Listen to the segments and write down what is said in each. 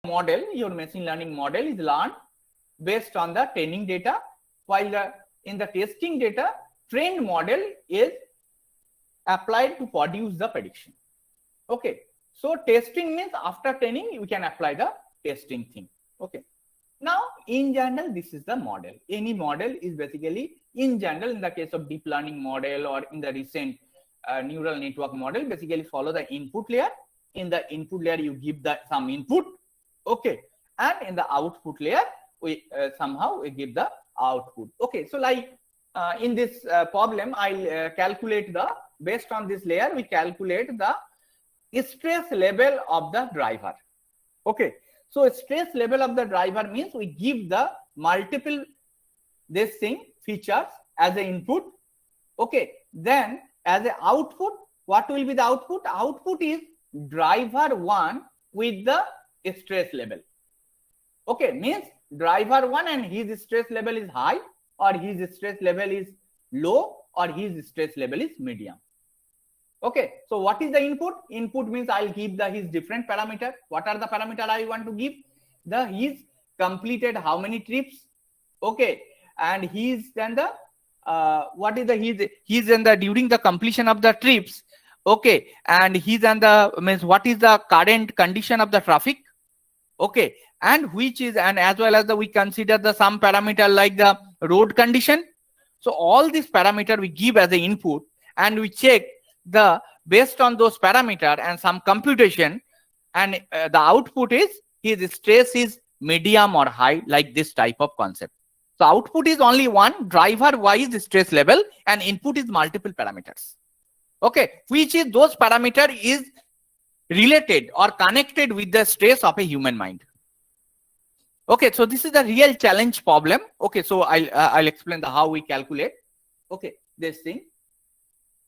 model, your machine learning model is learned based on the training data, while in the testing data, trained model is applied to produce the prediction. Okay, so testing means after training we can apply the testing thing. Okay, now in general this is the model. Any model is basically in general, in the case of deep learning model or in the recent neural network model, basically follow the input layer. In the input layer you give the some input, okay, and in the output layer we somehow we give the output. Okay, so like in this problem I'll calculate the, based on this layer we calculate the stress level of the driver. Okay, so stress level of the driver means we give the multiple this thing features as an input. Okay, then as an output, what will be the output? Output is driver 1 with the stress level. Okay, means driver 1 and his stress level is high, or his stress level is low, or his stress level is medium. Okay, so what is the input? Input means I'll give the his different parameter. What are the parameter I want to give? The his completed how many trips, okay, and he's then the what is the he's in the during the completion of the trips, okay, and he's and the means what is the current condition of the traffic, okay, and which is, and as well as the we consider the some parameter like the road condition. So all these parameter we give as the input, and we check the based on those parameter and some computation, and the output is his stress is medium or high, like this type of concept. So output is only one driver wise stress level, and input is multiple parameters, okay, which is those parameter is related or connected with the stress of a human mind. Okay, so this is the real challenge problem. Okay, so I'll explain the how we calculate, okay, this thing.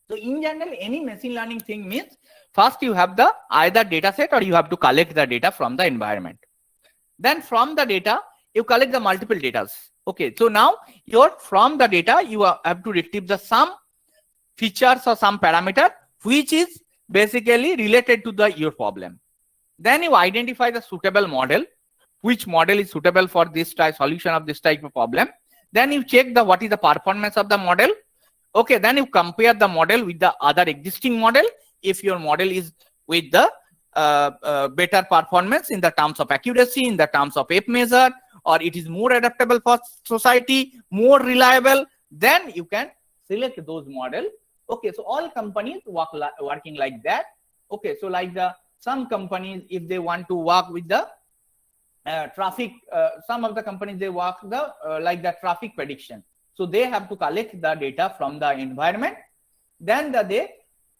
So in general, any machine learning thing means first you have the either data set or you have to collect the data from the environment. Then from the data, you collect the multiple data. Okay, so now from the data, you have to retrieve the some features or some parameter which is basically related to your problem. Then you identify the suitable model, which model is suitable for this type solution of this type of problem. Then you check the what is the performance of the model. Okay, then you compare the model with the other existing model. If your model is with the better performance in the terms of accuracy, in the terms of F measure, or it is more adaptable for society, more reliable, then you can select those model. Okay, so all companies working like that. Okay, so like some companies, if they want to work with the traffic, some of the companies they work the like the traffic prediction. So they have to collect the data from the environment. Then they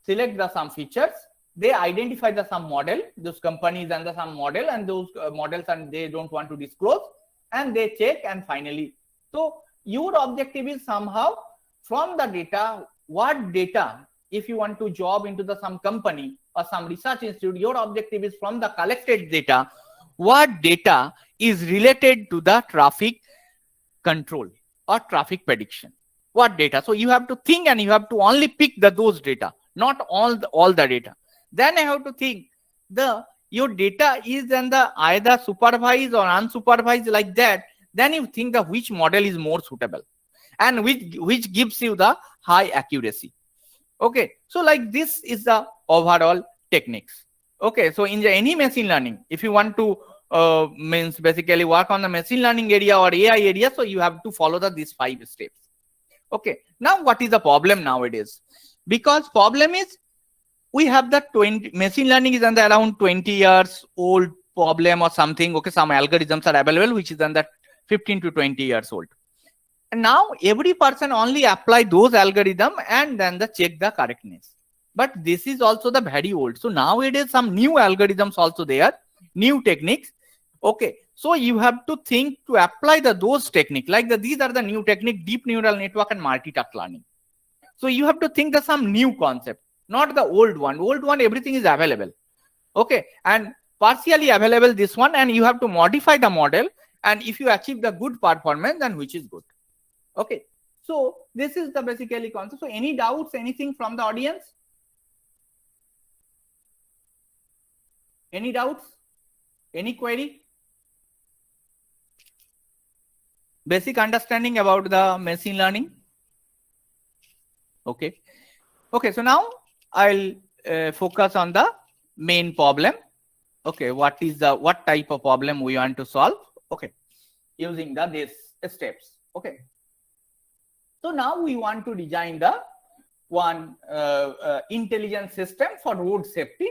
select the some features. They identify the some model, those companies and the some model, and those models, and they don't want to disclose, and they check, and finally, so your objective is somehow from the data, what data, if you want to job into the some company or some research institute, your objective is from the collected data, what data is related to the traffic control or traffic prediction, what data. So you have to think, and you have to only pick those data, not all the data. Then I have to think your data is then the either supervised or unsupervised, like that. Then you think the which model is more suitable and which gives you the high accuracy. Okay, so like this is the overall techniques. Okay, so in any machine learning, if you want to means basically work on the machine learning area or AI area, so you have to follow these 5 steps. Okay, now what is the problem nowadays? Because problem is we have the machine learning is under around 20 years old problem or something. Okay, some algorithms are available which is under 15 to 20 years old. And now every person only apply those algorithms and then check the correctness. But this is also the very old. So nowadays some new algorithms also there, new techniques. Okay, so you have to think to apply those techniques, like these are the new technique, deep neural network and multi-task learning. So you have to think the some new concept, not the old one. Old one, everything is available. Okay, and partially available this one, and you have to modify the model, and if you achieve the good performance, then which is good. Okay, so this is the basically concept. So any doubts, anything from the audience? Any doubts? Any query? basic understanding about the machine learning. Okay. Okay. So now I'll focus on the main problem. Okay. What type of problem we want to solve? Okay. Using these steps. Okay. So now we want to design the one intelligent system for road safety,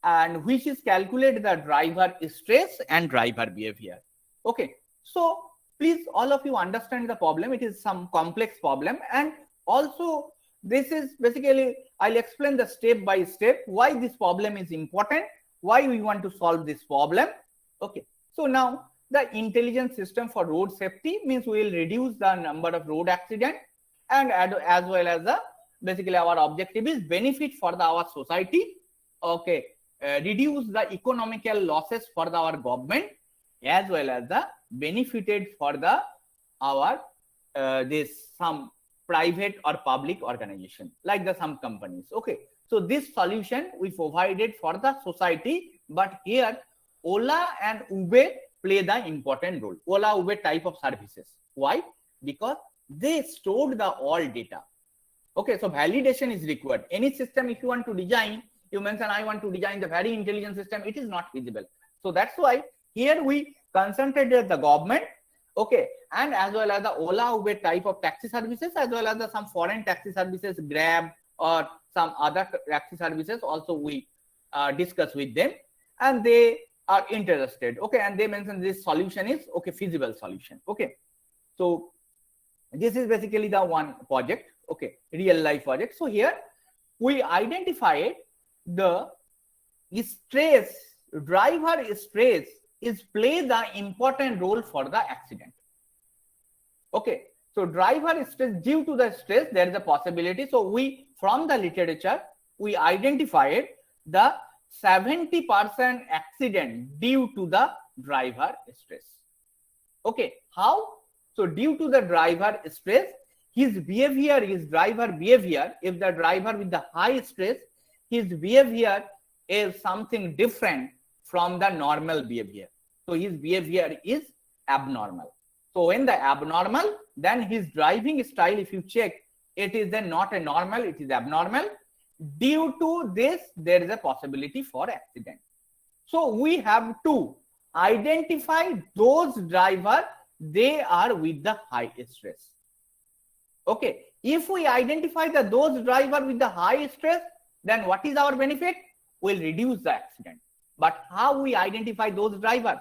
and which is calculate the driver stress and driver behavior. Okay. So please all of you understand the problem. It is some complex problem, and also this is basically, I'll explain the step by step why this problem is important, why we want to solve this problem. Okay. So now the intelligent system for road safety means we will reduce the number of road accidents, and as well as the basically our objective is benefit for our society. Okay. Reduce the economical losses for our government, as well as the benefited for the our this some private or public organization like the some companies. Okay. So this solution we provided for the society, but here Ola and Uber play the important role. Ola, Uber type of services. Why? Because they stored the all data. Okay, so validation is required. Any system, if you want to design, you mention I want to design the very intelligent system, it is not feasible. So that's why here we concentrated the government, okay, and as well as the Ola, Uber type of taxi services, as well as the some foreign taxi services, Grab or some other taxi services also we discuss with them, and they are interested. Okay, and they mention this solution is okay, feasible solution. Okay, so this is basically the one project. Okay, real life project. So here we identified the stress, driver stress is play the important role for the accident. Okay, so driver stress, due to the stress there is a possibility. So we from the literature we identified the 70% accident due to the driver stress. Okay, how? So due to the driver stress, his behavior is driver behavior. If the driver with the high stress, his behavior is something different from the normal behavior. So his behavior is abnormal. So when the abnormal, then his driving style, if you check, it is then not a normal, it is abnormal. Due to this, there is a possibility for accident. So we have to identify those drivers, they are with the high stress. Okay, if we identify those drivers with the high stress, then what is our benefit? We'll reduce the accident. But how we identify those drivers?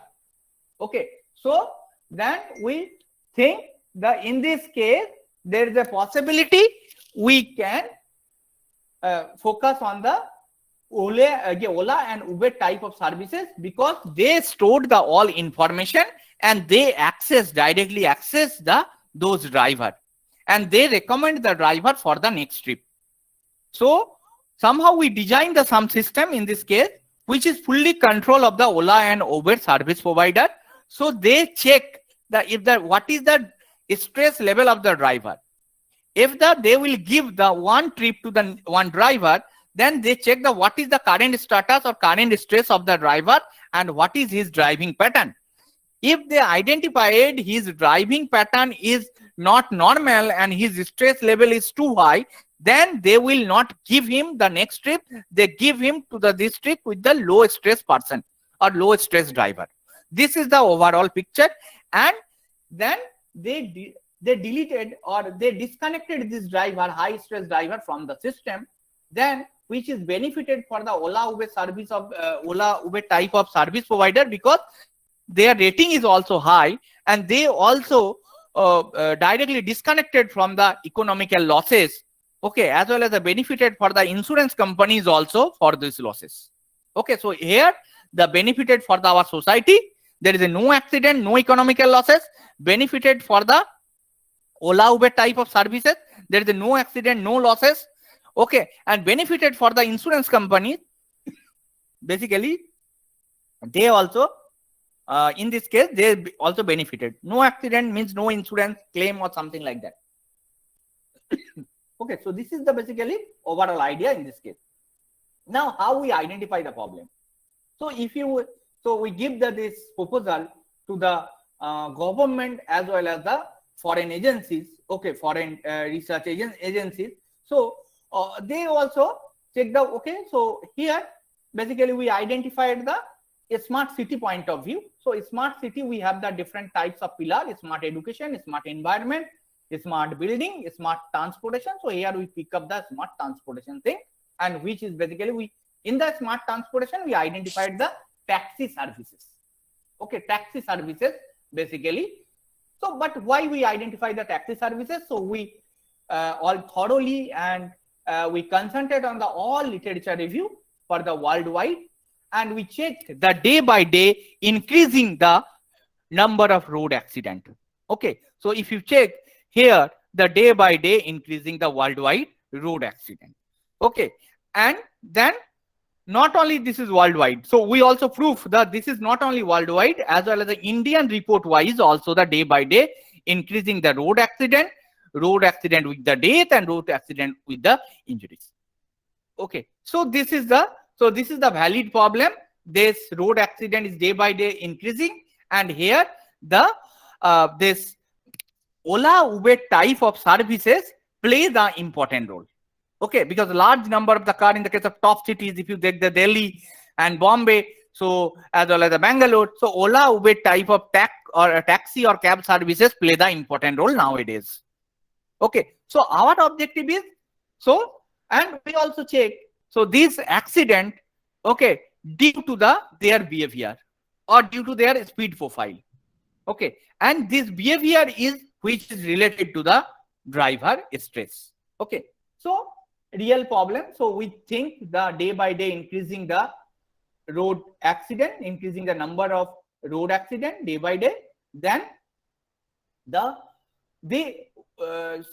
Okay, so then we think that in this case, there is a possibility we can focus on the Ola and Uber type of services, because they stored the all information and they directly access those driver, and they recommend the driver for the next trip. So somehow we designed some system in this case which is fully control of the Ola and Uber service provider. So they check what is the stress level of the driver. If they will give the one trip to the one driver, then they check what is the current status or current stress of the driver and what is his driving pattern. If they identified his driving pattern is not normal and his stress level is too high, then they will not give him the next trip. They give him to this trip with the low stress person or low stress driver. This is the overall picture. And then they deleted or they disconnected this driver, high stress driver, from the system, then which is benefited for the Ola Uber service of Ola Uber type of service provider, because their rating is also high and they also directly disconnected from the economical losses. Okay, as well as the benefited for the insurance companies also for these losses. Okay, so here the benefited for our society, there is no accident, no economical losses. Benefited for the Ola Uber type of services, there is no accident, no losses. Okay, and benefited for the insurance company, basically they also in this case they also benefited. No accident means no insurance claim or something like that. Okay, so this is the basically overall idea in this case. Now how we identify the problem? So if you we give this proposal to the government as well as the foreign agencies, okay, foreign research agencies. So they also check the, okay, so here basically we identified the a smart city point of view. So smart city, we have the different types of pillar: smart education, smart environment, smart building, smart transportation. So here we pick up the smart transportation thing, and which is basically we, in the smart transportation we identified the taxi services. Okay, taxi services basically. So but why we identify the taxi services? So we all thoroughly and we concentrate on the all literature review for the worldwide, and we checked the day by day increasing the number of road accident. Okay, so if you check here, the day by day increasing the worldwide road accident. Okay, and then not only this is worldwide, so we also prove that this is not only worldwide, as well as the Indian report wise also the day by day increasing the road accident with the death and road accident with the injuries. Okay, so this is the valid problem. This road accident is day by day increasing, and here the this Ola Uber type of services play the important role. Okay, because a large number of the car in the case of top cities, if you take the Delhi and Bombay, so as well as the Bangalore, so Ola Uber type of taxi or cab services play the important role nowadays. Okay, so our objective is, so, and we also check, so this accident, okay, due to their behavior or due to their speed profile. Okay, and this behavior is which is related to the driver stress. Okay, so real problem. So we think the day by day increasing the road accident, increasing the number of road accident day by day. Then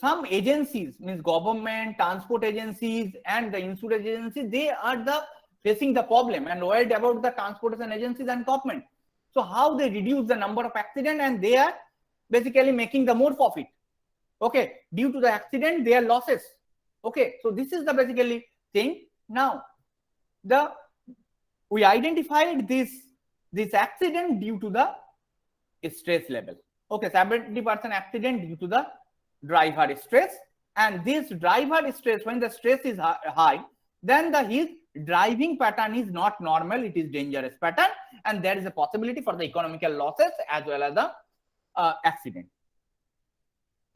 some agencies, means government, transport agencies, and the insurance agencies, they are facing the problem and worried about the transportation agencies and government. So how they reduce the number of accident, and they are basically making the more profit. Okay, due to the accident, their losses. Okay, so this is the basically thing. Now, we identified this accident due to the stress level. Okay, 70% accident due to the driver stress, and this driver stress, when the stress is high, then his driving pattern is not normal, it is dangerous pattern, and there is a possibility for the economical losses as well as the accident.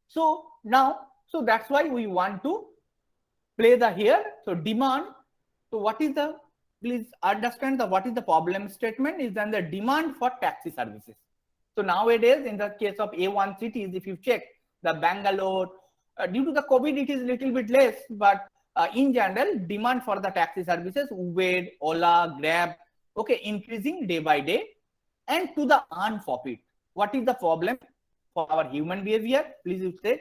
So now, so that's why we want to play the here. So demand. So what is the, please understand what is the problem statement is then the demand for taxi services. So nowadays, in the case of A1 cities, if you check the Bangalore, due to the COVID, it is little bit less, but in general, demand for the taxi services, Uber, Ola, Grab, okay, increasing day by day, and to the earn profit. What is the problem for our human behavior? Please you say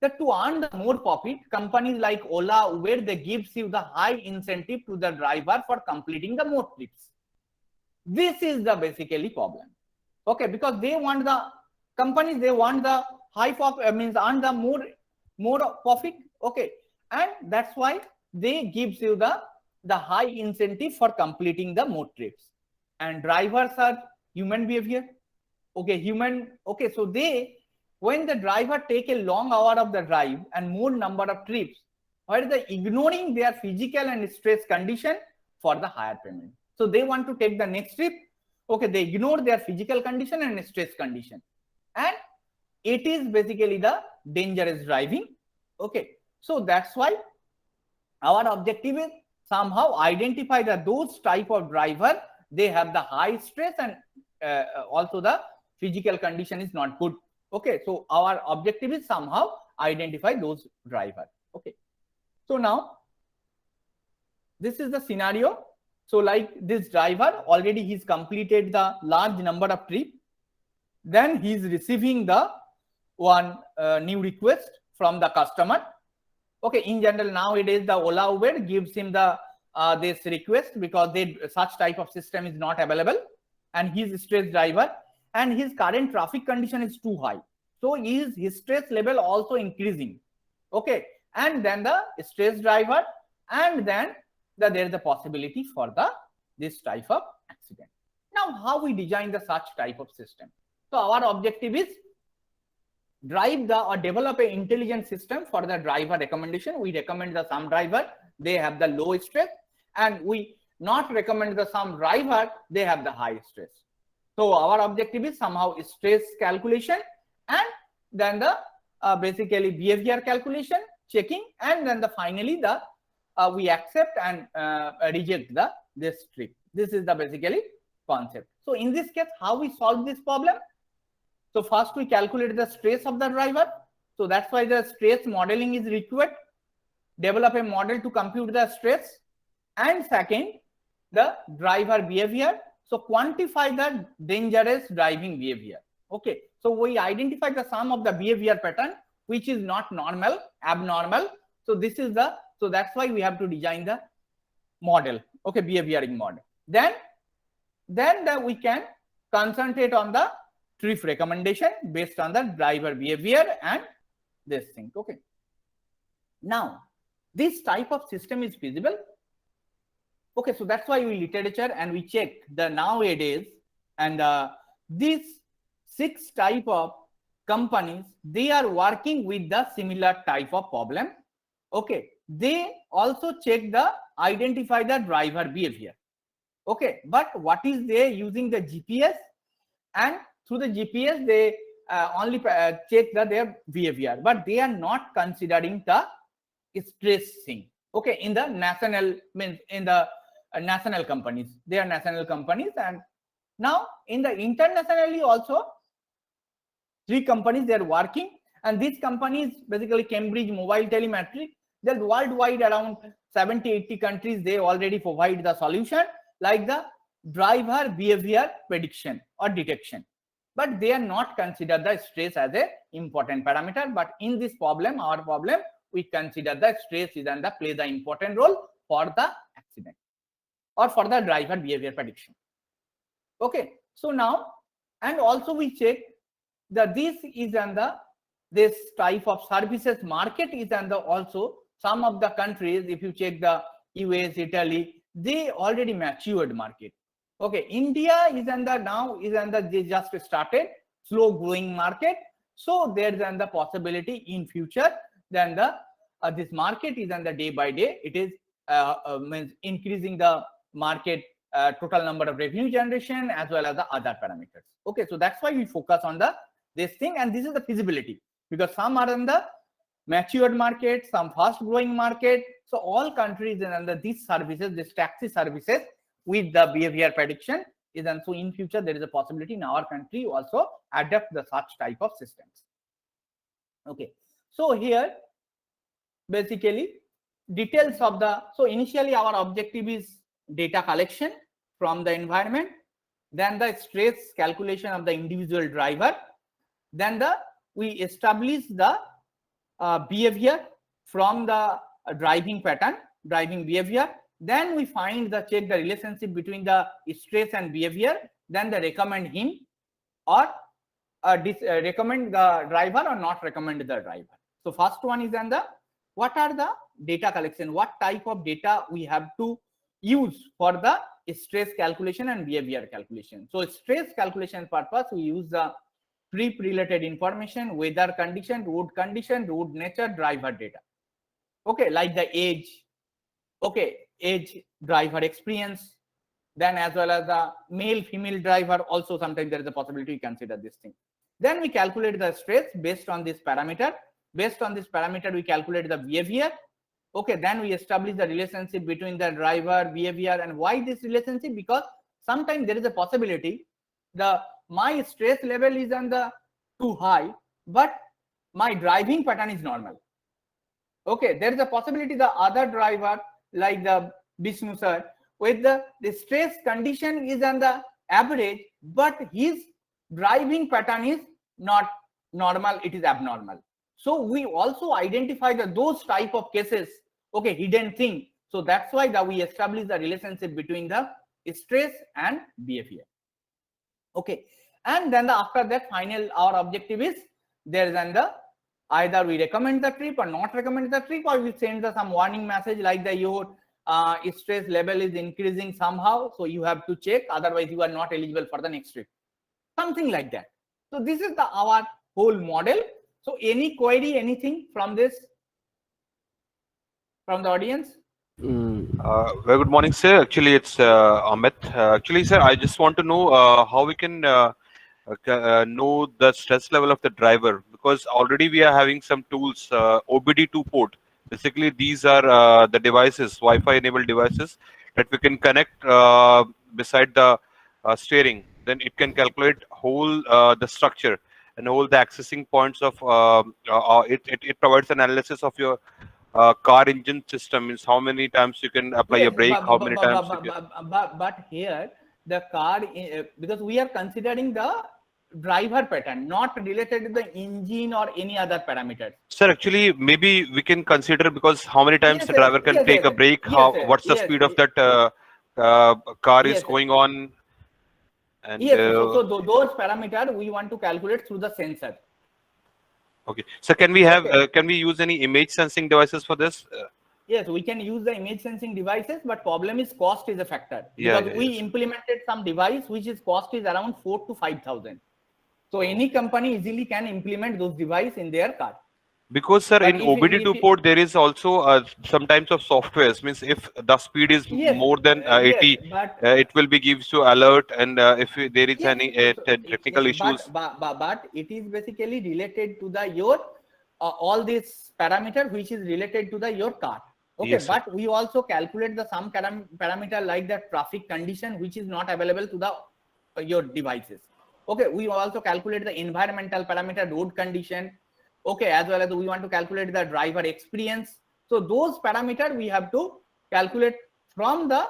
that to earn the more profit, companies like Ola, Uber, they gives you the high incentive to the driver for completing the more trips. This is the basically problem. Okay, because they want the companies, they want the high profit, means earn the more profit. Okay, and that's why they gives you the high incentive for completing the more trips. And drivers are human behavior. Okay, okay, so when the driver take a long hour of the drive and more number of trips, where they ignoring their physical and stress condition for the higher payment. So they want to take the next trip. Okay, they ignore their physical condition and stress condition, and it is basically the dangerous driving. Okay, so that's why our objective is somehow identify those type of driver, they have the high stress and also the physical condition is not good. Okay, so our objective is somehow identify those driver. Okay, so now this is the scenario. So like this driver, already he's completed the large number of trips. Then he's receiving the one new request from the customer. Okay, in general nowadays the Ola Uber gives him the this request because such type of system is not available, and he's a stress driver and his current traffic condition is too high. So his stress level also increasing. Okay, and then the stress driver, and then there is a possibility for this type of accident. Now, how we design the such type of system? So our objective is drive the or develop an intelligent system for the driver recommendation. We recommend the some driver, they have the low stress, and we not recommend the some driver, they have the high stress. So our objective is somehow stress calculation, and then the basically behavior calculation, checking, and then the finally the we accept and reject the this trip. This is the basically concept. So in this case, how we solve this problem? So first we calculate the stress of the driver. So that's why the stress modeling is required. Develop a model to compute the stress. And second, the driver behavior. So quantify the dangerous driving behavior. Okay. So we identify the sum of the behavior pattern, which is not normal, abnormal. So this is the, so that's why we have to design the model. Okay, behavioring model. Then we can concentrate on the trip recommendation based on the driver behavior and this thing. Okay. Now, this type of system is feasible. Okay, so that's why we literature and we check the nowadays, and these 6 type of companies, they are working with the similar type of problem. Okay, they also check the identify the driver behavior. Okay, but what is they using the GPS, and through the GPS they only check their behavior, but they are not considering the stress thing. Okay, in the national means in the national companies, they are national companies, and now in the internationally also 3 companies they are working, and these companies basically Cambridge Mobile Telemetric. They're worldwide around 70-80 countries. They already provide the solution like the driver behavior prediction or detection, but they are not consider the stress as a important parameter. But in this problem, our problem, we consider the stress is and the play the important role for the accident or for the driver behavior prediction. Okay, so now, and also we check that this is and the this type of services market is and the also some of the countries, if you check the US, Italy, they already matured market. Okay, India is and the now is and the they just started slow growing market. So there's and the possibility in future then the this market is and the day by day it is means increasing the market total number of revenue generation as well as the other parameters. Okay, so that's why we focus on the this thing, and this is the feasibility because some are in the matured market, some fast growing market. So all countries and under these services, this taxi services with the behavior prediction is, and so in future there is a possibility in our country also adopt the such type of systems. Okay, so here basically details of the, so initially our objective is data collection from the environment, then the stress calculation of the individual driver, then we establish the behavior from the driving pattern, driving behavior, then we find the check the relationship between the stress and behavior, then they recommend him or recommend the driver or not recommend the driver. So first one is then the what are the data collection, what type of data we have to use for the stress calculation and behavior calculation. So stress calculation purpose we use the trip related information, weather condition, road nature, driver data. Okay, like the age, okay, age, driver experience, then as well as the male female driver also sometimes there is a possibility we consider this thing. Then we calculate the stress based on this parameter. Based on this parameter we calculate the behavior. Okay, then we establish the relationship between the driver behavior. And why this relationship? Because sometimes there is a possibility the my stress level is on the too high, but my driving pattern is normal. Okay, there is a possibility the other driver like the Vishnu sir with the stress condition is on the average, but his driving pattern is not normal, it is abnormal. So we also identify those type of cases, okay, hidden thing. So that's why we establish the relationship between the stress and behavior. Okay, and then after that final our objective is there is the either we recommend the trip or not recommend the trip, or we send some warning message like your stress level is increasing somehow, so you have to check, otherwise you are not eligible for the next trip, something like that. So this is our whole model. So any query, anything from this, from the audience? Very good morning, sir. Actually, it's Amit. Actually, sir, I just want to know how we can know the stress level of the driver, because already we are having some tools, OBD2 port. Basically, these are the devices, Wi-Fi enabled devices that we can connect beside the steering. Then it can calculate whole the structure and all the accessing points of it provides an analysis of your car engine system, means how many times you can apply your Yes, brake, how many times you can. but here the car, because we are considering the driver pattern, not related to the engine or any other parameters. Sir, actually, maybe we can consider, because how many times Yes, the yes, driver can yes, take a yes, break, yes, how, what's the yes, speed of that car is yes, going on, and yes. So those parameters we want to calculate through the sensor. okay. So can we have Okay. can we use any image sensing devices for this? Yes, we can use the image sensing devices, but problem is cost is a factor, Yeah, because yeah, we yes. implemented some device which is cost is around 4 to 5,000. So any company easily can implement those device in their car. Because, sir, But in OBD2 port, there is also some types of softwares. Means if the speed is yes, more than yes, 80, but it will be gives you alert. And if there is yes, any yes, technical issues. but it is basically related to the your all these parameter which is related to the your car. Okay, Yes, sir. but we also calculate the some parameter like the traffic condition which is not available to the your devices. Okay, we also calculate the environmental parameter, road condition. Okay, as well as we want to calculate the driver experience. So those parameter we have to calculate from the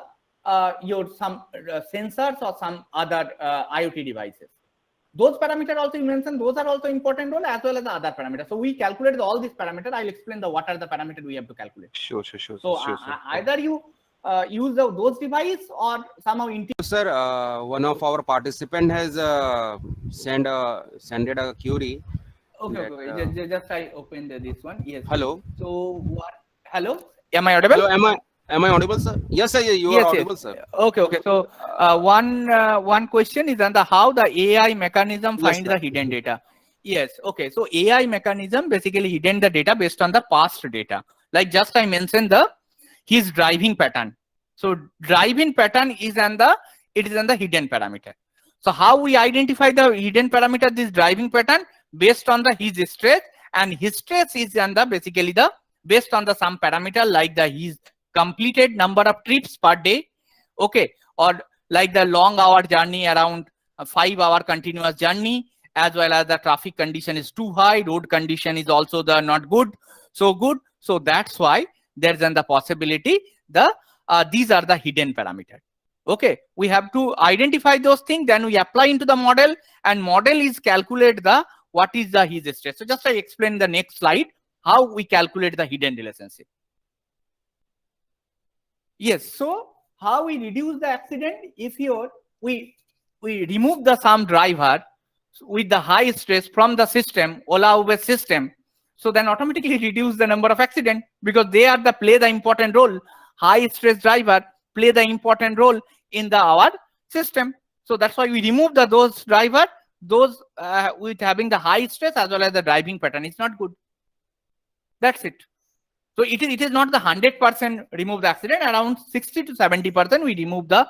your some sensors or some other IoT devices. Those parameters also you mentioned, those are also important role as well as the other parameters. So we calculate all these parameters. I'll explain the what are the parameters we have to calculate. Sure, sure, sure, So sure, sir. either you use those device or somehow Sir, one of our participant has sent a query. Okay, That, okay. Just I opened this one. Yes. hello. So what? Hello. Am I audible? Hello, am I audible, sir? Yes, sir. You are Yes, audible, yes. sir. Okay, okay. So one question is on the how the AI mechanism Yes, find sir. the hidden data. Yes. Okay. So AI mechanism basically hidden the data based on the past data. Like just I mentioned the his driving pattern. So driving pattern is on the it is on the hidden parameter. So how we identify the hidden parameter this driving pattern based on the his stress, and his stress is on the basically the based on the some parameter like the his completed number of trips per day, okay, or like the long hour journey around a 5-hour continuous journey, as well as the traffic condition is too high, road condition is also the not good, so good. So that's why there's the possibility the these are the hidden parameter. Okay, we have to identify those things, then we apply into the model, and model is calculate the what is the his stress. So just I explain the next slide how we calculate the hidden relationship. Yes, so how we reduce the accident? If we remove the some driver with the high stress from the system, Ola Uber system, so then automatically reduce the number of accident, because they are the play the important role. High stress driver play the important role in the our system. So that's why we remove those driver, those with having the high stress as well as the driving pattern. It's not good. That's it. So it is not the 100% remove the accident. Around 60 to 70% we remove the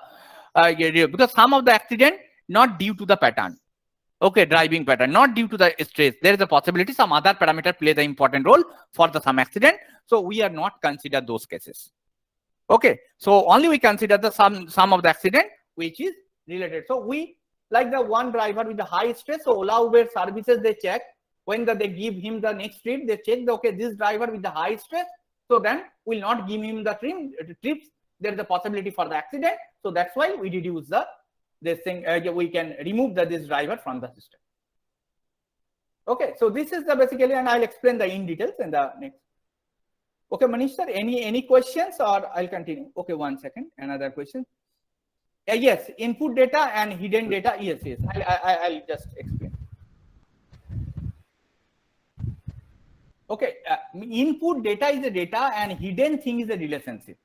because some of the accident not due to the pattern. Okay, driving pattern, not due to the stress. There is a possibility some other parameter play the important role for the some accident. So we are not consider those cases. Okay, so only we consider the some of the accident which is related. So we like the one driver with the high stress. So Ola Uber services they check when they give him the next trip. They check the okay this driver with the high stress. So then will not give him the trips. There is a possibility for the accident. So that's why we reduce the this thing. We can remove this driver from the system. Okay, so this is the basically, and I'll explain the in details in the next. Okay, Manish sir, any questions or I'll continue? Okay, 1 second. Another question. Yes, input data and hidden data. Yes, yes. I'll just explain. Okay, input data is a data and hidden thing is a relationship.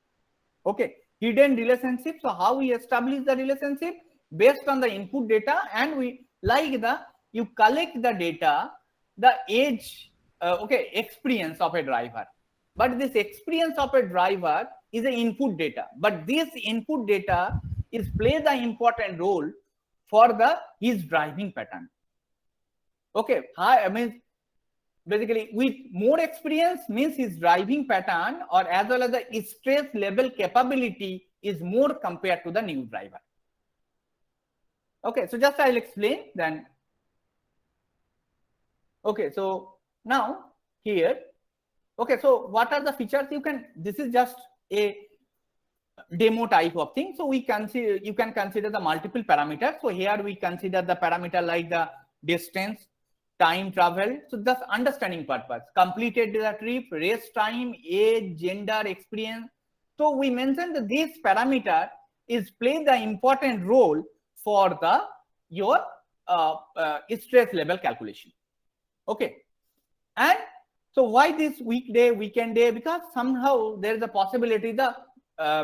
Okay, hidden relationship. So how we establish the relationship? Based on the input data, and we like the you collect the data, the age, experience of a driver. But this experience of a driver is an input data. But this input data is play the important role for his driving pattern. Okay, I mean, basically with more experience means his driving pattern or as well as the stress level capability is more compared to the new driver. Okay, so just I'll explain then. Okay, so now here, okay, so what are the features you can, this is just a demo type of thing. So we consider, you can consider the multiple parameters. So here we consider the parameter like the distance, time travel. So that's understanding purpose, completed the trip, race time, age, gender, experience. So we mentioned that this parameter is play the important role for your stress level calculation. Okay, and so why this weekday, weekend day? Because somehow there is a possibility the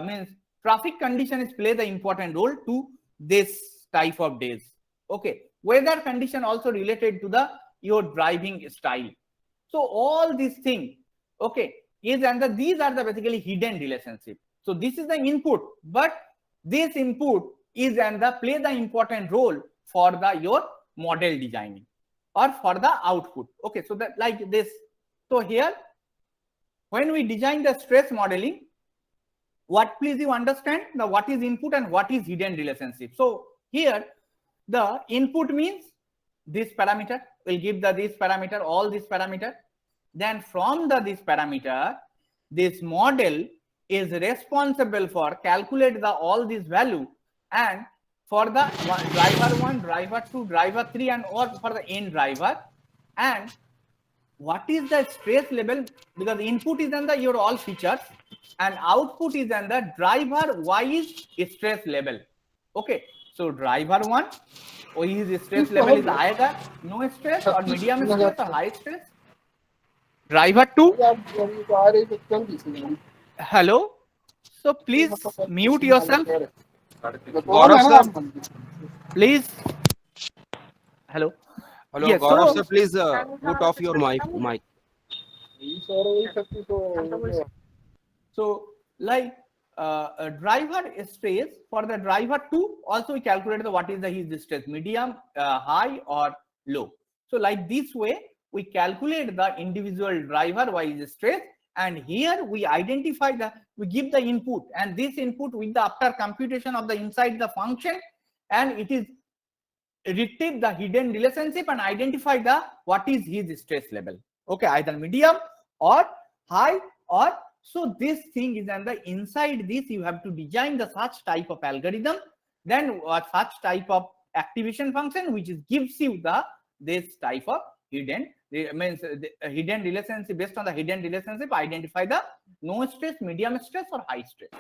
means traffic conditions play the important role to this type of days. Okay, weather condition also related to your driving style. So all these things, okay, is and these are the basically hidden relationship. So this is the input, but this input is and play the important role for your model designing or for the output. Okay, so that like this. So here, when we design the stress modeling, what please you understand the what is input and what is hidden relationship. So here, the input means this parameter will give this parameter, all this parameter. Then from this parameter, this model is responsible for calculate all this value and for the driver 1, driver 2, driver 3 and or for the n driver. And what is the stress level? Because input is under your all features and output is under driver wise stress level. Okay, so driver 1, his stress level is either no stress or medium stress or high stress. Driver 2, hello, so please mute yourself. Gaurav sir, Please, hello. hello, Yes, Gaurav so- sir, please put off your mic. So like driver stress for the driver 2 also we calculate what is his stress, medium, high or low. So like this way we calculate the individual driver wise stress, and here we identify we give the input, and this input with the after computation of the inside the function, and it is retrieve the hidden relationship and identify what is his stress level. Okay, either medium or high or so this thing is and inside this you have to design the such type of algorithm, then such type of activation function which is gives you this type of hidden means the hidden relationship. Based on the hidden relationship, identify the no stress, medium stress or high stress.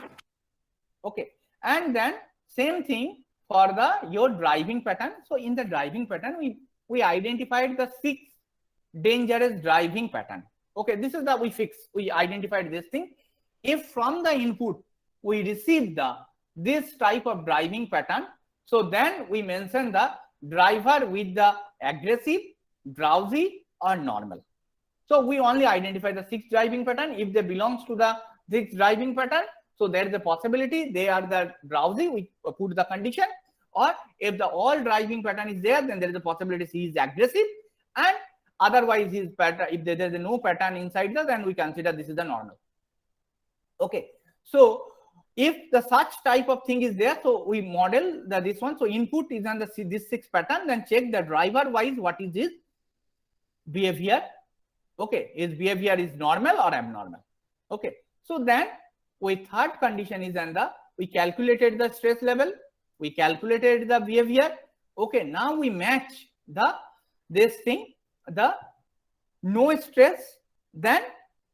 Okay, and then same thing for your driving pattern. So in the driving pattern we identified the 6 dangerous driving pattern. Okay, this is we identified this thing. If from the input we receive this type of driving pattern, so then we mention the driver with the aggressive, drowsy or normal. So we only identify the 6 driving pattern. If they belongs to the 6 driving pattern, so there is a possibility they are the drowsy, we put the condition, or if the all driving pattern is there, then there is a possibility he is aggressive, and otherwise his pattern, if there is no pattern inside then we consider this is the normal. Okay, so if the such type of thing is there, so we model this one. So input is on this 6 pattern, then check the driver wise what is his behavior. Okay, his behavior is normal or abnormal. Okay, so then with third condition is we calculated the stress level, we calculated the behavior. Okay, now we match this thing, the no stress, then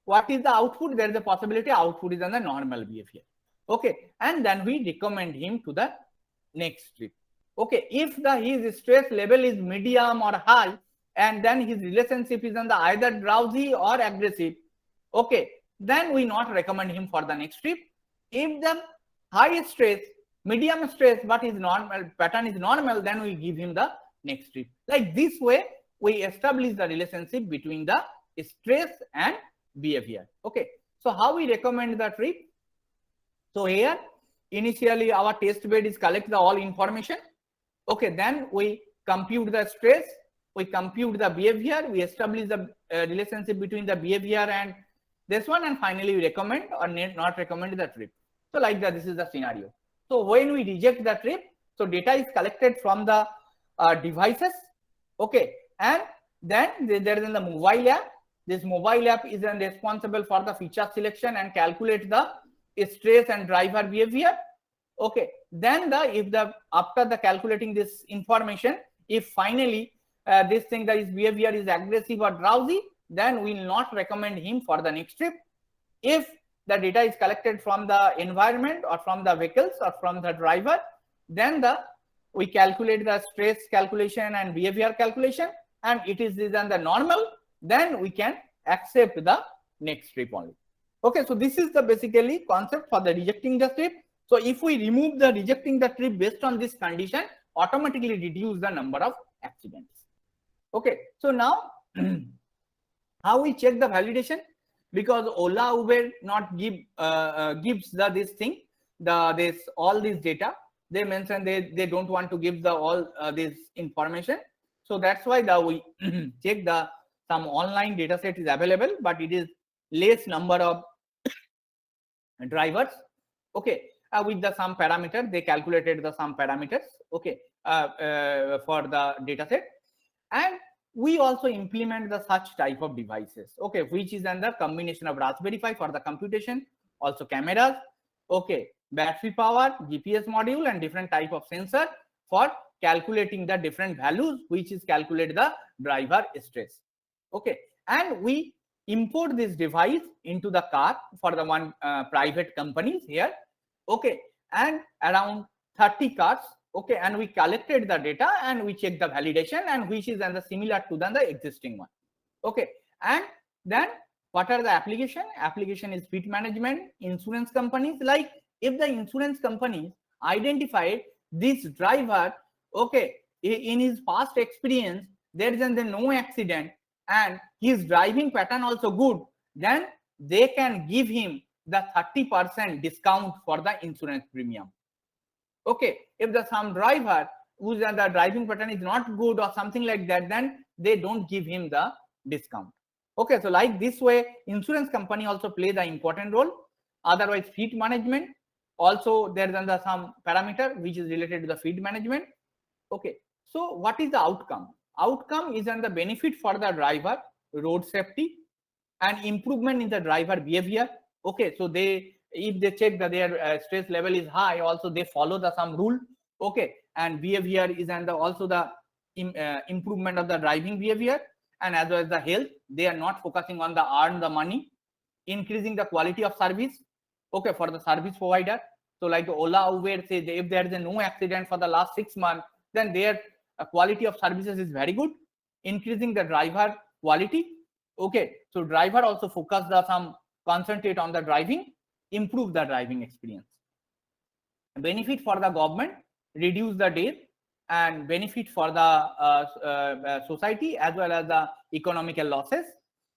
what is the output? There is a possibility output is on the normal behavior. Okay, and then we recommend him to the next trip. Okay, if his stress level is medium or high, and then his relationship is on the either drowsy or aggressive, okay, then we not recommend him for the next trip. If the high stress, medium stress, but his normal pattern is normal, then we give him the next trip. Like this way, we establish the relationship between the stress and behavior. Okay, so how we recommend the trip? So here, initially our test bed is collect the all information. Okay, then we compute the stress, we compute the behavior, we establish the relationship between the behavior and this one, and finally we recommend or not recommend the trip. So like that, this is the scenario. So when we reject the trip, so data is collected from the devices. Okay, and then there is the mobile app. This mobile app is then responsible for the feature selection and calculate the stress and driver behavior. Okay, then after the calculating this information, if finally this thing that his behavior is aggressive or drowsy, then we will not recommend him for the next trip. If the data is collected from the environment or from the vehicles or from the driver, then we calculate the stress calculation and behavior calculation, and it is then the normal, then we can accept the next trip only. Okay, so this is the basically concept for the rejecting the trip. So if we remove the rejecting the trip based on this condition, automatically reduce the number of accidents. Okay, so now how we check the validation? Because Ola, Uber not gives all this data. They mention they don't want to give the all this information. So that's why we check some online data set is available, but it is less number of drivers. Okay, with some parameter, they calculated some parameters. Okay, for the data set, and we also implement the such type of devices. Okay, which is then the combination of Raspberry Pi for the computation, also cameras. Okay, battery power, GPS module, and different type of sensor for calculating the different values, which is calculate the driver stress. Okay, and we import this device into the car for the one private companies here. Okay, and around 30 cars. Okay, and we collected the data and we check the validation, and which is then the similar to the existing one. Okay, and then what are the application? Application is fleet management, insurance companies. Like if the insurance companies identified this driver, okay, in his past experience, there is no accident and his driving pattern also good, then they can give him the 30% discount for the insurance premium. Okay, if some driver whose the driving pattern is not good or something like that, then they don't give him the discount. Okay, so like this way, insurance company also play the important role. Otherwise, fleet management also there is some parameter which is related to the fleet management. Okay, so what is the outcome? Outcome is the benefit for the driver, road safety, and improvement in the driver behavior. Okay, so if they check that their stress level is high, also they follow some rule. Okay, and behavior is also the improvement of the driving behavior, and as well as the health. They are not focusing on the earn the money, increasing the quality of service. Okay, for the service provider. So like the Ola, Uber say if there is no accident for the last 6 months, then their quality of services is very good, increasing the driver quality. Okay, so driver also focus concentrate on the driving, improve the driving experience. Benefit for the government, reduce the death, and benefit for the society as well as the economical losses,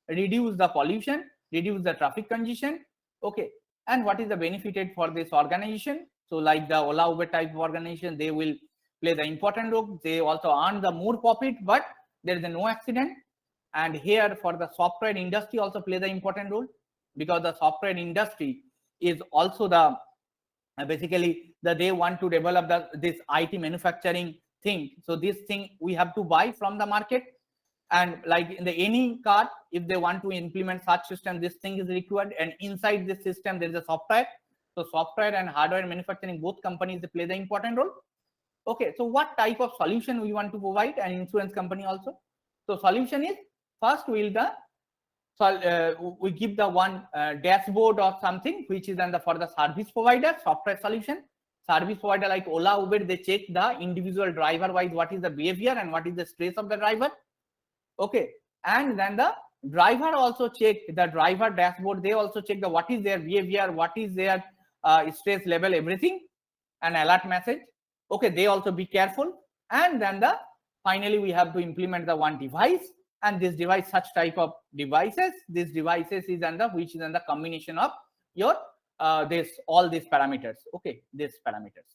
reduce the pollution, reduce the traffic congestion. Okay, and what is the benefited for this organization? So like the Ola, Uber type of organization, they will play the important role. They also earn the more profit, but there is no accident. And here for the software industry also play the important role, because the software industry is also the basically they want to develop this IT manufacturing thing. So this thing we have to buy from the market, and like in any car, if they want to implement such system, this thing is required, and inside this system there is a software. So software and hardware manufacturing, both companies, they play the important role. Okay, so what type of solution we want to provide, an insurance company also? So solution is, first we give the one dashboard or something which is for the service provider, software solution. Service provider like Ola, Uber, they check the individual driver wise what is the behavior and what is the stress of the driver. Okay, and then the driver also check the driver dashboard. They also check what is their behavior, what is their stress level, everything, and alert message. Okay, they also be careful. And then finally we have to implement the one device, and this device, such type of devices, this devices is under which is under combination of your all these parameters. Okay, these parameters.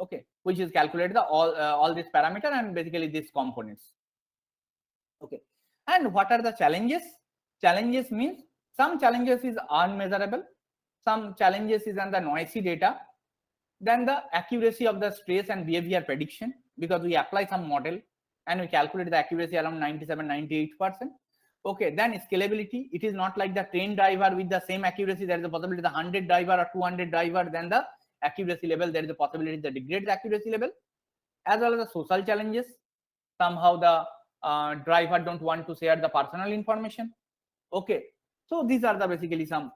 Okay, which is calculated the all these parameter and basically these components. Okay, and what are the challenges? Challenges means some challenges is unmeasurable, some challenges is on the noisy data, then the accuracy of the stress and behavior prediction, because we apply some model and we calculate the accuracy around 97-98%. Okay, then scalability, it is not like the trained driver with the same accuracy. There is a possibility the 100 driver or 200 driver, then the accuracy level, there is a possibility the degrade accuracy level, as well as the social challenges. Somehow the driver don't want to share the personal information. Okay, so these are the basically some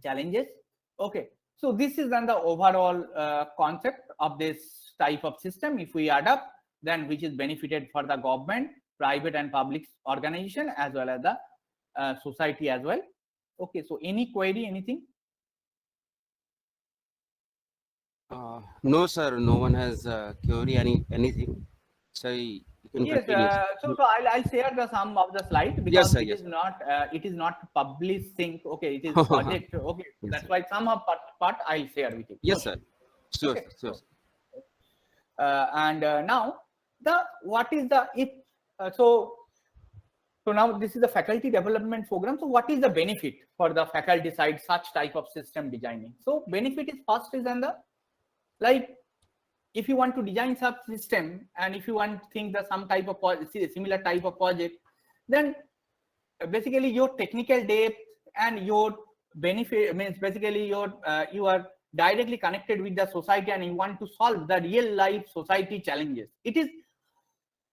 challenges. Okay, so this is then the overall concept of this type of system. If we add up, then which is benefited for the government, private and public organization, as well as the society as well. Okay, so any query, anything? No, sir. No one has query anything. So you can Yes, continue. so I'll share the some of the slide, because Yes, sir, it yes. is not published thing. Okay, it is project. Okay, Yes, that's sir. why some of part I'll share with you. Yes, sir. Sure, Okay, sure. and now what is the if so now this is the faculty development program. So what is the benefit for the faculty side such type of system designing? So benefit is first is on the, like, if you want to design such system and if you want to think that some type of similar type of project, then basically your technical depth and your benefit means basically your you are directly connected with the society and you want to solve the real life society challenges. It is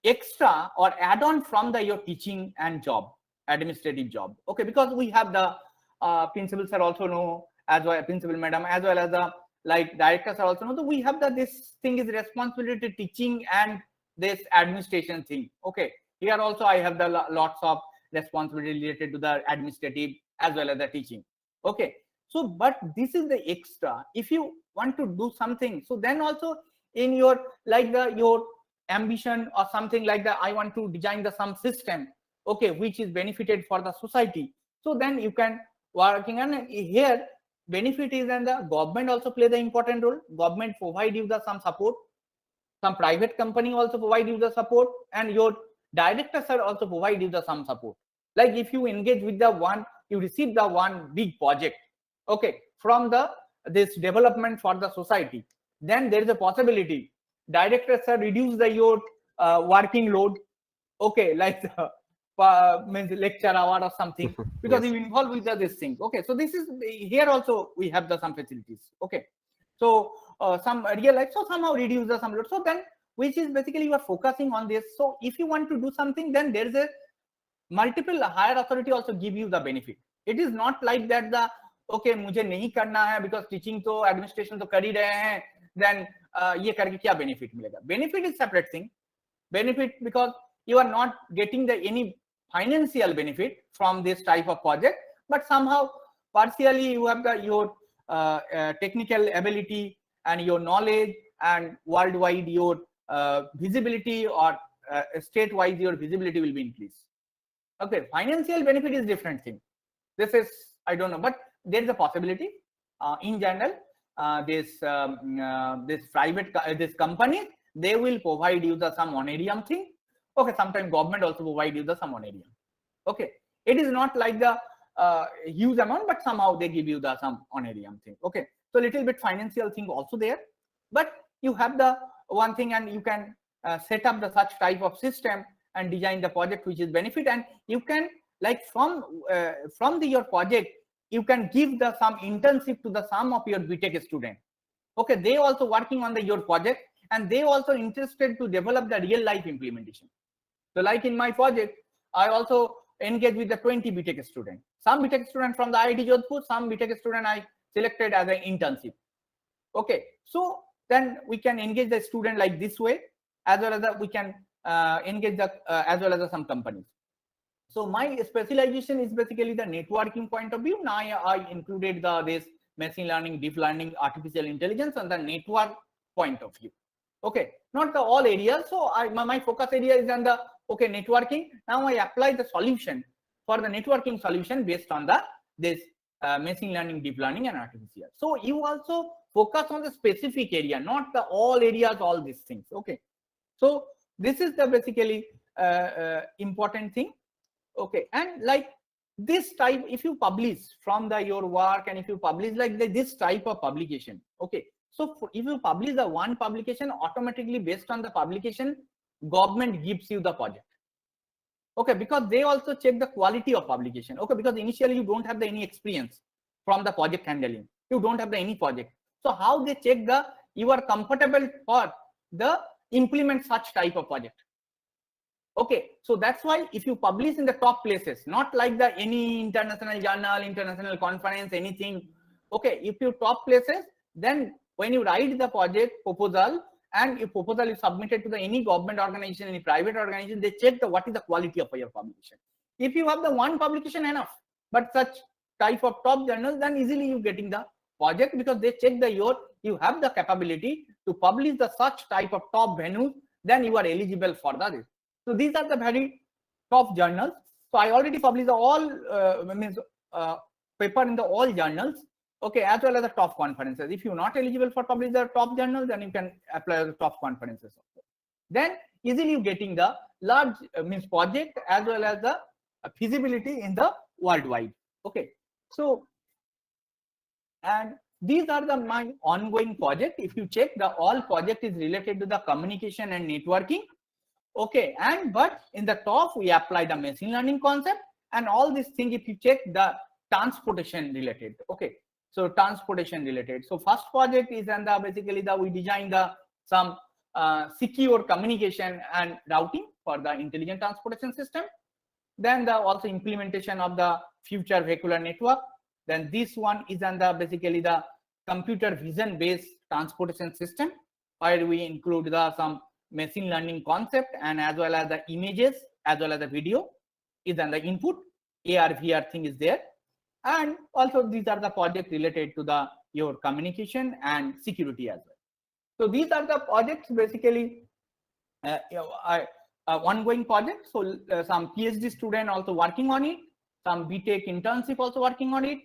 extra or add on from the your teaching and job, administrative job. Okay, because we have the principal sir also know, as well principal madam, as well as the like directors are also know that we have that this thing is responsibility to teaching and this administration thing. Okay, here also I have the lots of responsibility related to the administrative as well as the teaching. Okay, so but this is the extra. If you want to do something, so then also in your like the your ambition or something like that, I want to design the some system, okay, which is benefited for the society. So then you can working on here. Benefit is, and the government also play the important role. Government provide you the some support, some private company also provide you the support, and your directors are also provide you the some support. Like if you engage with the one, you receive the one big project, okay, from the this development for the society, then there is a possibility directors are reduce the your working load, okay, like the means lecture hour or something, because Yes. you involve with this thing. Okay, so this is here also we have the some facilities. Okay, so some real life, so somehow reduce the some load. So then which is basically you are focusing on this. So if you want to do something, then there is a multiple higher authority also give you the benefit. It is not like that the okay मुझे नहीं करना है because teaching तो administration तो कर ही रहे हैं, then ये करके क्या benefit मिलेगा? Benefit is separate thing. Benefit because you are not getting the any financial benefit from this type of project, but somehow partially you have the your technical ability and your knowledge, and worldwide your visibility or state-wise your visibility will be increased. Okay, financial benefit is different thing. This is I don't know, but there is a possibility. In general, this private this company, they will provide you the some honorarium thing. Okay, sometimes government also provide you the some honorarium. Okay, it is not like the huge amount, but somehow they give you the some honorarium thing. Okay, so little bit financial thing also there, but you have the one thing, and you can set up the such type of system and design the project which is benefit, and you can like from your project you can give the some internship to the some of your BTech student. Okay, they also working on the your project, and they also interested to develop the real life implementation. So like in my project, I also engage with the 20 BTech student. Some BTech student from the IIT Jodhpur, some BTech student I selected as an internship. Okay, so then we can engage the student like this way, as well as we can engage the as well as some companies. So my specialization is basically the networking point of view. Now I included this machine learning, deep learning, artificial intelligence, and the network point of view. Okay, not the all areas. So my focus area is on the networking. Now I apply the solution for the networking solution based on the this machine learning, deep learning, and artificial. So you also focus on the specific area, not the all areas, all these things. Okay, so this is the basically important thing. Okay, and like this type, if you publish from the your work, and if you publish like this type of publication, okay, so if you publish the one publication, automatically based on the publication, government gives you the project. Okay, because they also check the quality of publication. Okay, because initially you don't have the any experience from the project handling, you don't have the any project. So how they check the you are comfortable for the implement such type of project. Okay, so that's why if you publish in the top places, not like the any international journal, international conference, anything. Okay, if you top places, then when you write the project proposal, and if proposal is submitted to the any government organization, any private organization, they check the what is the quality of your publication. If you have the one publication, enough, but such type of top journals, then easily you getting the project, because they check the you have the capability to publish the such type of top venues, then you are eligible for the So these are the very top journals. So I already published all paper in the all journals, okay, as well as the top conferences. If you're not eligible for publish the top journals, then you can apply the top conferences also. Then easily you getting the large project as well as the feasibility in the worldwide. Okay, so and these are the my ongoing project. If you check, the all project is related to the communication and networking. Okay, and but in the top we apply the machine learning concept, and all these things, if you check, the transportation related. Okay, so transportation related. So first project is and the basically the we design the some secure communication and routing for the intelligent transportation system. Then the also implementation of the future vehicular network. Then this one is and the basically the computer vision based transportation system, where we include the some machine learning concept, and as well as the images as well as the video is on the input. AR VR thing is there, and also these are the projects related to the your communication and security as well. So these are the projects basically ongoing projects. So some PhD student also working on it, some BTech internship also working on it,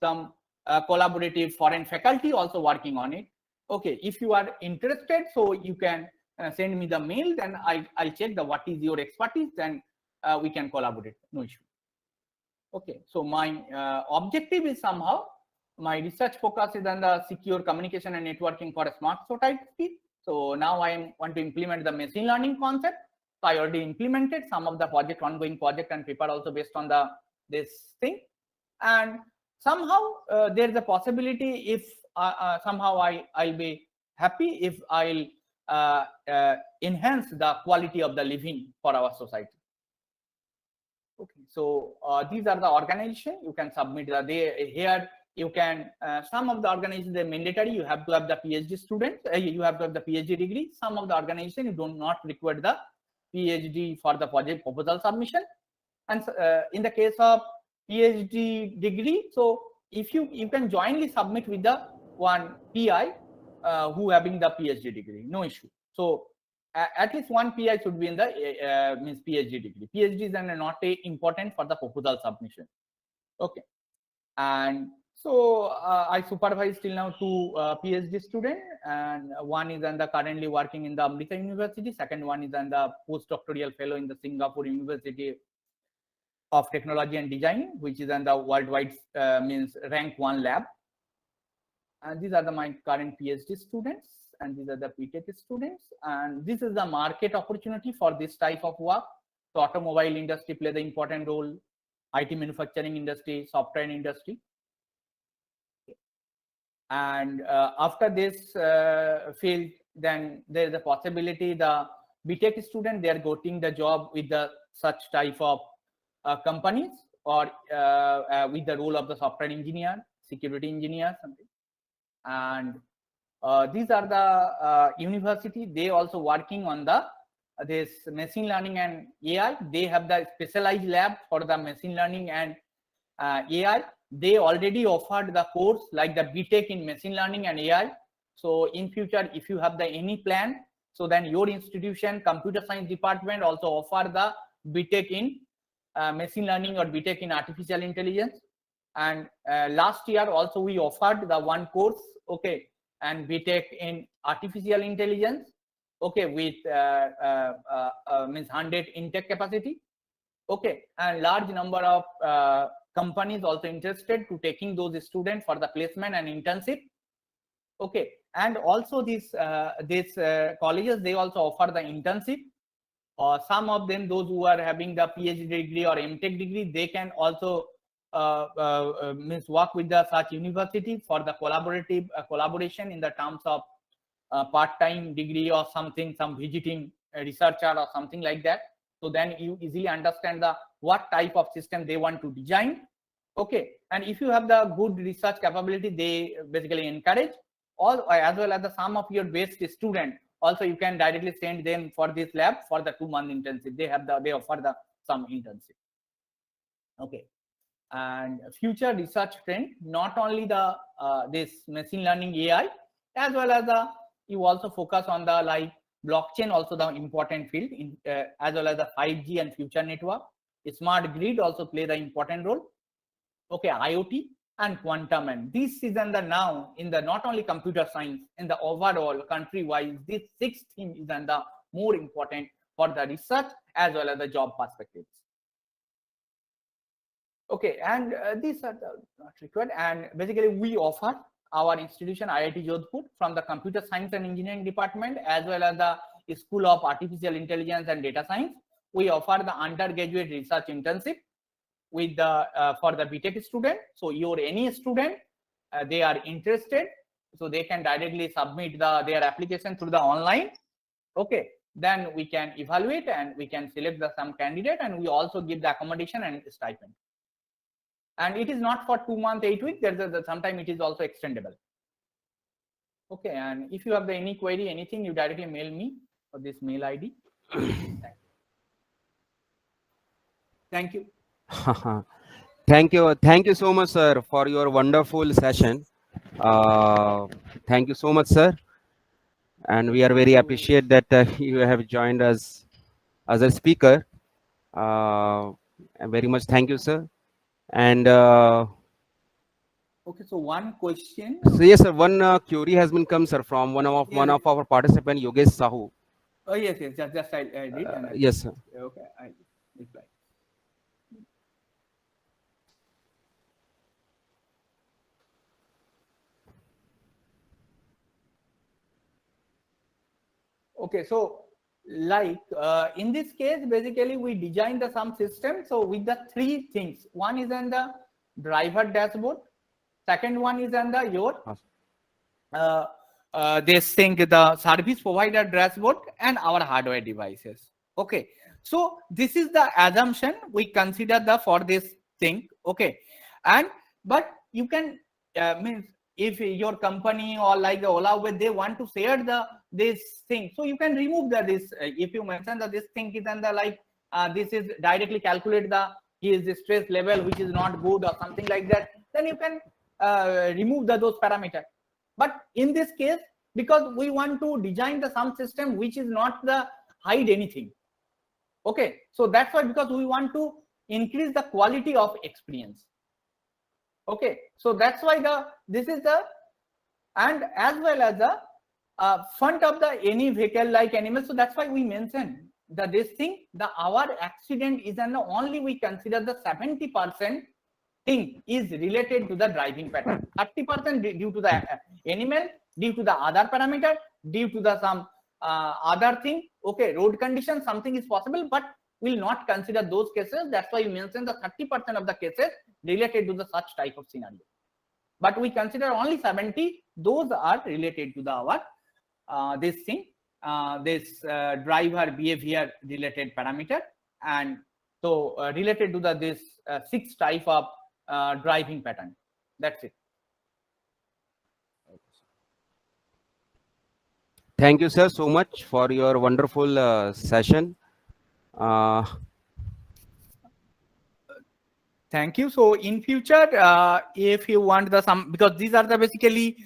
some collaborative foreign faculty also working on it. Okay, if you are interested, so you can send me the mail, then I'll check the what is your expertise, then we can collaborate, no issue. Okay, so my objective is somehow my research focus is on the secure communication and networking for a smart society. So now I want to implement the machine learning concept. So I already implemented some of the project, ongoing project and paper also based on the this thing, and somehow there is a possibility if somehow I'll be happy if I'll enhance the quality of the living for our society. Okay, so these are the organization you can submit the here you can some of the organizations are mandatory, you have to have the PhD student, you have to have the PhD degree. Some of the organization you do not require the PhD for the project proposal submission, and in the case of PhD degree, so if you can jointly submit with the one PI who having the PhD degree, no issue. So at least one PI should be in the means PhD degree. PhD is not important for the proposal submission. Okay, and so I supervise till now 2 PhD student, and one is currently working in the Amrita University. Second one is the postdoctoral fellow in the Singapore University of Technology and Design, which is in the worldwide means rank 1 lab. And these are my current PhD students, and these are the PhD students, and this is the market opportunity for this type of work. So automobile industry plays an important role, IT manufacturing industry, software industry. And after this field, then there is a possibility the BTech student, they are getting the job with the such type of companies, or with the role of the software engineer, security engineer, something. And these are the university, they also working on the this machine learning and AI. They have the specialized lab for the machine learning and AI. They already offered the course like the BTech in machine learning and AI. So in future, if you have the any plan So then your institution, computer science department also offer the BTech in machine learning or BTech in artificial intelligence. And last year also we offered the one course, okay, and BTech in artificial intelligence, okay, with means 100 intake capacity, okay, and large number of companies also interested to taking those students for the placement and internship, okay, and also these colleges, they also offer the internship. Some of them, those who are having the PhD degree or MTech degree, they can also means work with the such university for the collaborative collaboration in the terms of part-time degree or something, some visiting researcher or something like that. So then you easily understand the what type of system they want to design, okay. And if you have the good research capability, they basically encourage all, as well as the some of your best student also you can directly send them for this lab for the 2-month internship. They offer the some internship, okay. And future research trend, not only the this machine learning AI, as well as the you also focus on the like blockchain, also the important field in as well as the 5G and future network. Smart grid also play the important role, okay. IoT and quantum, and this is in the now in the not only computer science, in the overall country wise, this 6th theme is in the more important for the research as well as the job perspectives, okay. And these are the not required. And basically we offer our institution IIT Jodhpur from the computer science and engineering department as well as the School of Artificial Intelligence and Data Science. We offer the undergraduate research internship with the for the BTech student. So your any student they are interested, so they can directly submit their application through the online, okay. Then we can evaluate and we can select the some candidate, and we also give the accommodation and stipend. And it is not for 2 months, 8 weeks. There's sometime it is also extendable, okay. And if you have any query, anything, you directly mail me for this mail ID. Thank you. Thank you so much, sir, for your wonderful session. Thank you so much, sir, and we are very appreciate that you have joined us as a speaker. Very much thank you, sir. And okay, so one question. so yes, sir, one query has been come, sir, from one of our participant, Yogesh Sahu. Oh yes, just I did. Yes, sir. Okay, I reply. Okay, so like in this case, basically we design the some system. So with the 3 things, one is on the driver dashboard, second one is on the your this thing, the service provider dashboard, and our hardware devices. Okay, so this is the assumption we consider the for this thing, okay. And but you can means if your company or like the Ola Uber, they want to share this thing, so you can remove this. If you mention that this thing is under like this is directly calculate his stress level, which is not good or something like that, then you can remove those parameters. But in this case, because we want to design some system which is not hide anything, okay, so that's why, because we want to increase the quality of experience, okay. So that's why this is and as well as the front of any vehicle like animal. So that's why we mentioned this thing, our accident is only we consider the 70% thing is related to the driving pattern, 30% due to the animal, due to the other parameter, due to some other thing, okay, road condition, something is possible, but will not consider those cases. That's why you mentioned the 30% of the cases related to such type of scenario, but we consider only 70, those are related to our this thing, this driver behavior related parameter, and so related to this 6 type of driving pattern. That's it. Thank you, sir, so much for your wonderful session. Thank you. So in future, if you want some, because these are basically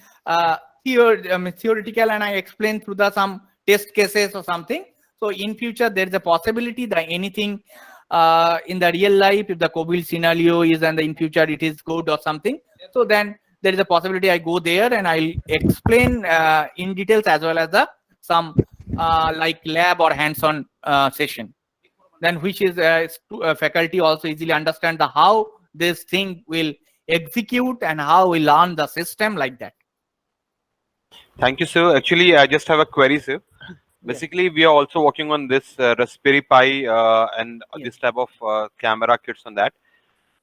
theoretical, and I explained through some test cases or something. So in future, there is a possibility that anything in the real life, if the COVID scenario is and in future it is good or something, so then there is a possibility I go there and I'll explain in details as well as some like lab or hands-on session. Then which is faculty also easily understand the how this thing will execute and how we learn the system like that. Thank you, sir. Actually, I just have a query, sir. Basically, we are also working on this Raspberry Pi and this type of camera kits on that.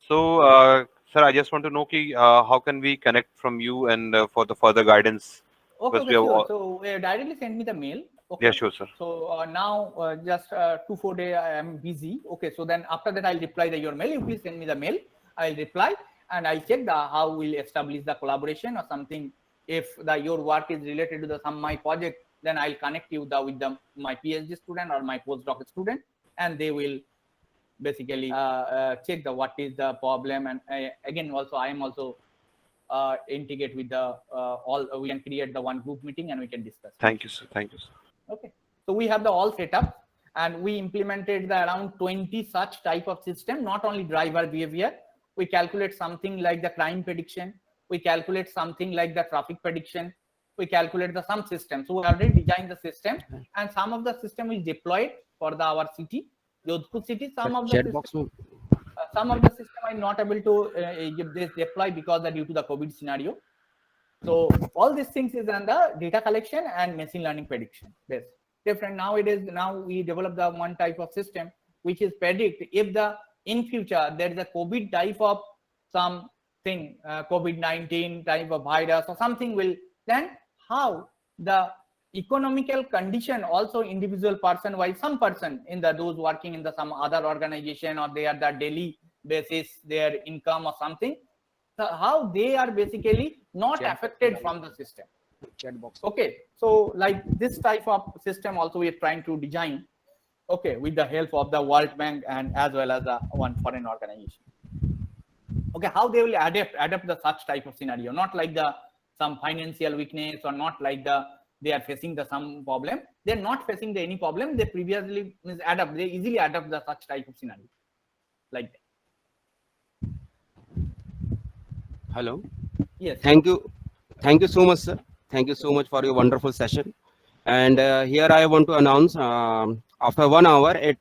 So, sir, I just want to know how can we connect from you and for the further guidance? Okay, Because we have sure. So directly send me the mail. Okay. Yeah, sure, sir. So now just 2-4 days I am busy. Okay, so then after that I'll reply your mail. You please send me the mail. I'll reply and I'll check how we'll establish the collaboration or something. If your work is related to my project, then I'll connect you with my PhD student or my postdoc student, and they will basically check what is the problem. And again, also I am also integrate with the all. We can create the one group meeting and we can discuss. Thank you, sir. Thank you, sir. Okay, so we have the all setup, and we implemented the around 20 such type of system. Not only driver behavior, we calculate something like the crime prediction. We calculate something like the traffic prediction. We calculate some system. So we already designed the system, and some of the system is deployed for our city, Jodhpur city. Some of the system are not able to deploy because due to the COVID scenario. So all these things is on the data collection and machine learning prediction. Yes, different nowadays. Now we develop the one type of system which is predict if in future there is a COVID type of something, COVID-19 type of virus or something will, then how the economical condition also individual person, while some person in those working in some other organization or they are the daily basis their income or something, so how they are basically not affected from the system. Okay, so like this type of system also we are trying to design, okay, with the help of the World Bank and as well as one foreign organization. Okay, how they will adapt the such type of scenario, not like some financial weakness or not like they are facing some problem. They're not facing any problem. They previously they easily adapt the such type of scenario like that. Hello. Yes. Thank you so much, sir. Thank you so much for your wonderful session. And here I want to announce after 1 hour at